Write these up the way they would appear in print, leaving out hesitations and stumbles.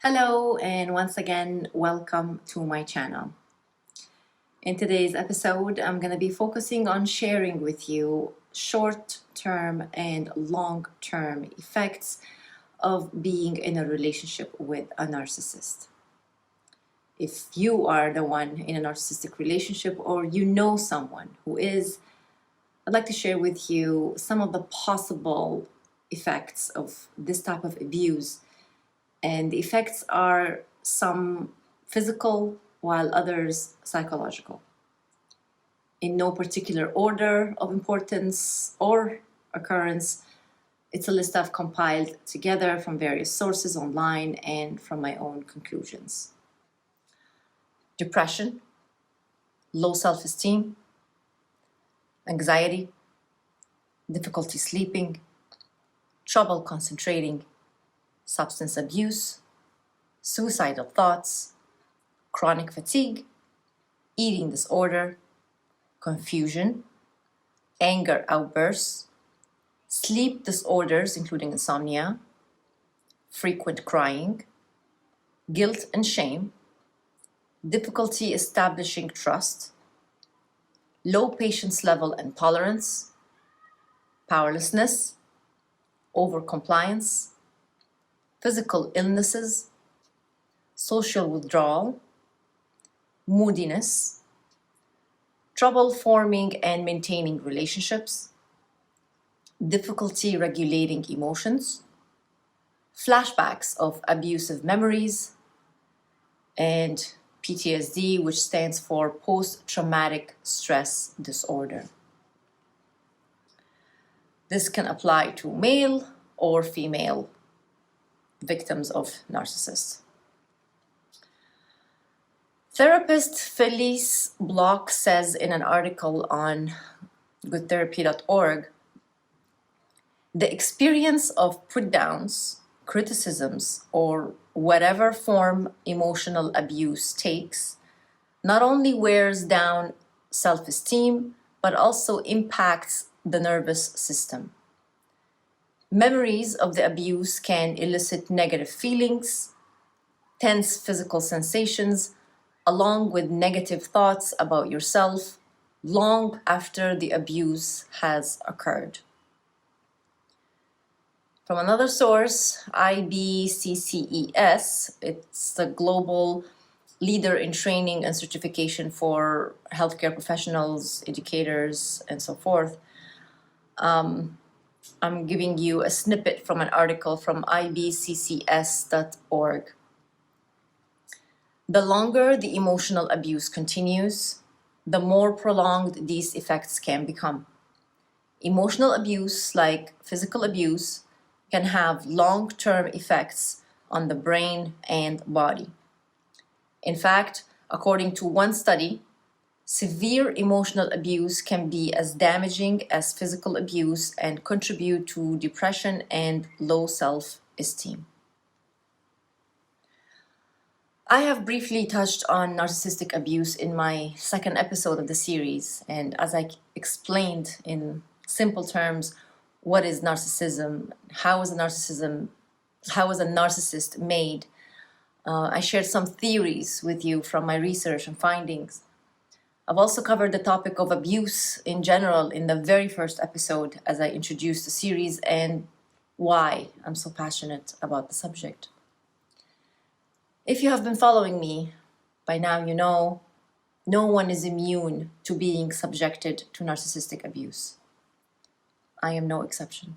Hello, and once again, welcome to my channel. In today's episode, I'm going to be focusing on sharing with you short-term and long-term effects of being in a relationship with a narcissist. If you are the one in a narcissistic relationship or you know someone who is, I'd like to share with you some of the possible effects of this type of abuse. And the effects are some physical, while others psychological. In no particular order of importance or occurrence, it's a list I've compiled together from various sources online and from my own conclusions. Depression, low self-esteem, anxiety, difficulty sleeping, trouble concentrating, substance abuse, suicidal thoughts, chronic fatigue, eating disorder, confusion, anger outbursts, sleep disorders including insomnia, frequent crying, guilt and shame, difficulty establishing trust, low patience level and tolerance, powerlessness, overcompliance, physical illnesses, social withdrawal, moodiness, trouble forming and maintaining relationships, difficulty regulating emotions, flashbacks of abusive memories, and PTSD, which stands for post-traumatic stress disorder. This can apply to male or female victims of narcissists. Therapist Felice Block says in an article on goodtherapy.org, the experience of put-downs, criticisms, or whatever form emotional abuse takes not only wears down self-esteem, but also impacts the nervous system. Memories of the abuse can elicit negative feelings, tense physical sensations, along with negative thoughts about yourself long after the abuse has occurred. From another source, IBCCES, it's the global leader in training and certification for healthcare professionals, educators, and so forth. I'm giving you a snippet from an article from ibccs.org. The longer the emotional abuse continues, the more prolonged these effects can become. Emotional abuse, like physical abuse, can have long-term effects on the brain and body. In fact, according to one study, severe emotional abuse can be as damaging as physical abuse and contribute to depression and low self-esteem. I have briefly touched on narcissistic abuse in my second episode of the series, and as I explained in simple terms, what is narcissism, how is a narcissist made, I shared some theories with you from my research and findings. I've also covered the topic of abuse in general in the very first episode as I introduced the series and why I'm so passionate about the subject. If you have been following me, by now you know no one is immune to being subjected to narcissistic abuse. I am no exception.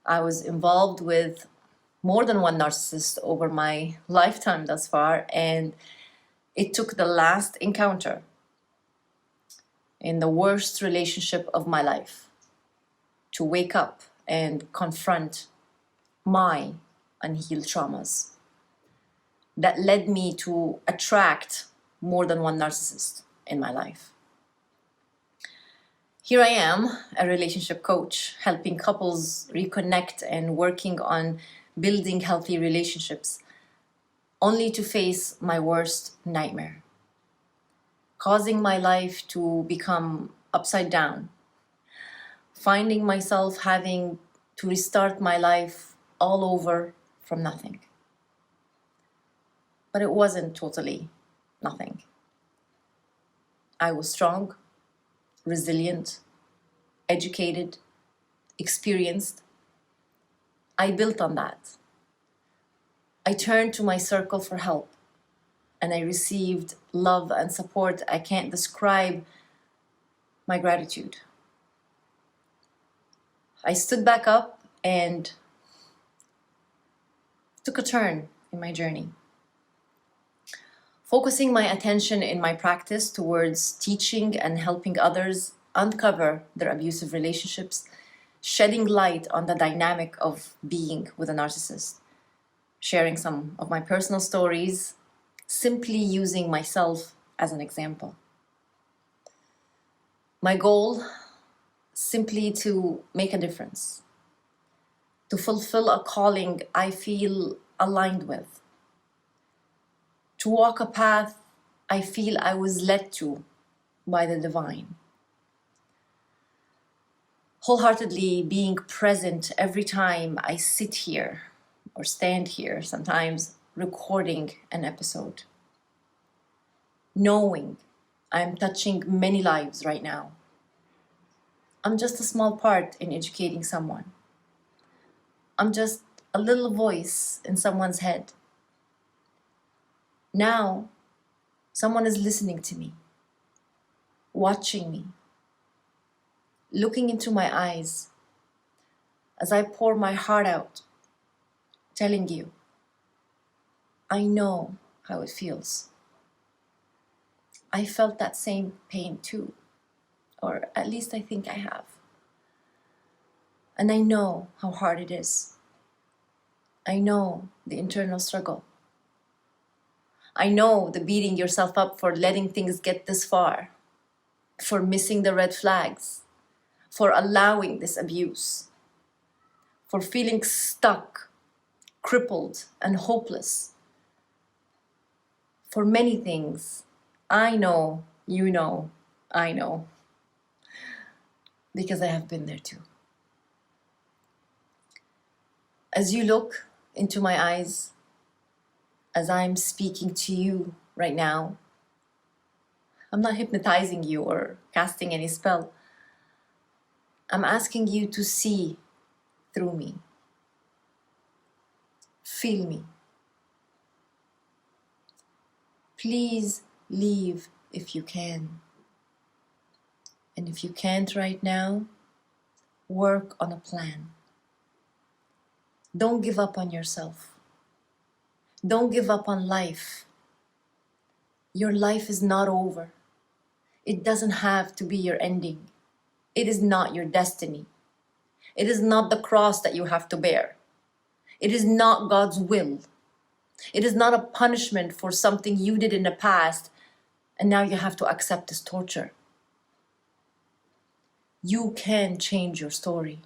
I was involved with more than one narcissist over my lifetime thus far, and it took the last encounter in the worst relationship of my life to wake up and confront my unhealed traumas that led me to attract more than one narcissist in my life. Here I am, a relationship coach, helping couples reconnect and working on building healthy relationships, only to face my worst nightmare, causing my life to become upside down, finding myself having to restart my life all over from nothing. but it wasn't totally nothing. I was strong, resilient, educated, experienced. I built on that. I turned to my circle for help, and I received love and support. I can't describe my gratitude. I stood back up and took a turn in my journey, focusing my attention in my practice towards teaching and helping others uncover their abusive relationships, shedding light on the dynamic of being with a narcissist, sharing some of my personal stories, simply using myself as an example. My goal, simply to make a difference, to fulfill a calling I feel aligned with, to walk a path I feel I was led to by the divine. Wholeheartedly being present every time I sit here or stand here, sometimes recording an episode, knowing I'm touching many lives right now. I'm just a small part in educating someone. I'm just a little voice in someone's head. Now, someone is listening to me, watching me, looking into my eyes as I pour my heart out, telling you, I know how it feels. I felt that same pain too, or at least I think I have. And I know how hard it is. I know the internal struggle. I know the beating yourself up for letting things get this far, for missing the red flags, for allowing this abuse, for feeling stuck, crippled, and hopeless. For many things, I know, you know, I know, because I have been there too. As you look into my eyes, as I'm speaking to you right now, I'm not hypnotizing you or casting any spell. I'm asking you to see through me. Feel me. Please leave if you can. And if you can't right now, work on a plan. Don't give up on yourself. Don't give up on life. Your life is not over. It doesn't have to be your ending. It is not your destiny. It is not the cross that you have to bear. It is not God's will. It is not a punishment for something you did in the past and now you have to accept this torture. You can change your story.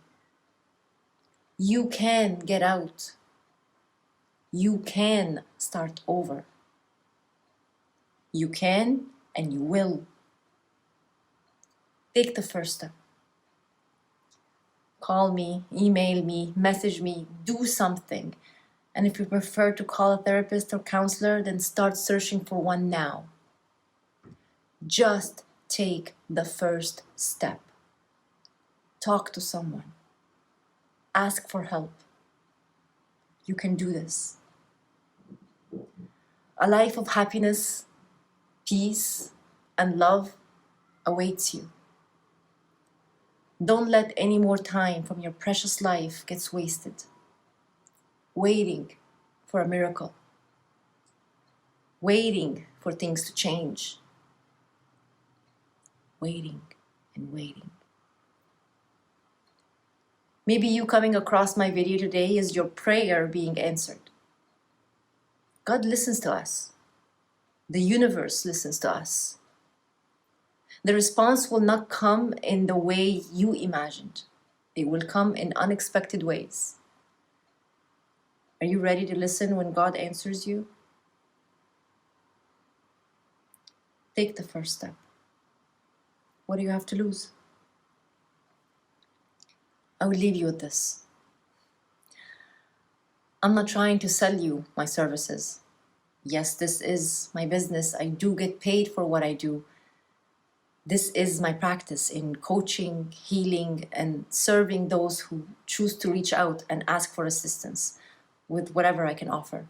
You can get out. You can start over. You can and you will. Take the first step. Call me, email me, message me, do something. And if you prefer to call a therapist or counselor, then start searching for one now. Just take the first step. Talk to someone. Ask for help. You can do this. A life of happiness, peace, and love awaits you. Don't let any more time from your precious life get wasted, waiting for a miracle, waiting for things to change, waiting and waiting. Maybe you coming across my video today is your prayer being answered. God listens to us. The universe listens to us. The response will not come in the way you imagined. It will come in unexpected ways. Are you ready to listen when God answers you? Take the first step. What do you have to lose? I will leave you with this. I'm not trying to sell you my services. Yes, this is my business. I do get paid for what I do. This is my practice in coaching, healing, and serving those who choose to reach out and ask for assistance with whatever I can offer,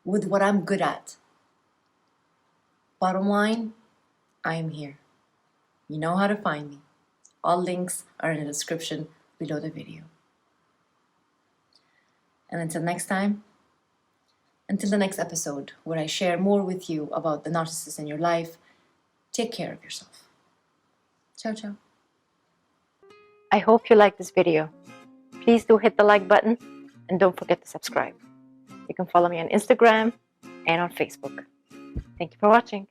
with what I'm good at. Bottom line, I am here. You know how to find me. All links are in the description below the video. And until next time, until the next episode where I share more with you about the narcissist in your life, take care of yourself. Ciao, ciao. I hope you liked this video. Please do hit the like button and don't forget to subscribe. You can follow me on Instagram and on Facebook. Thank you for watching.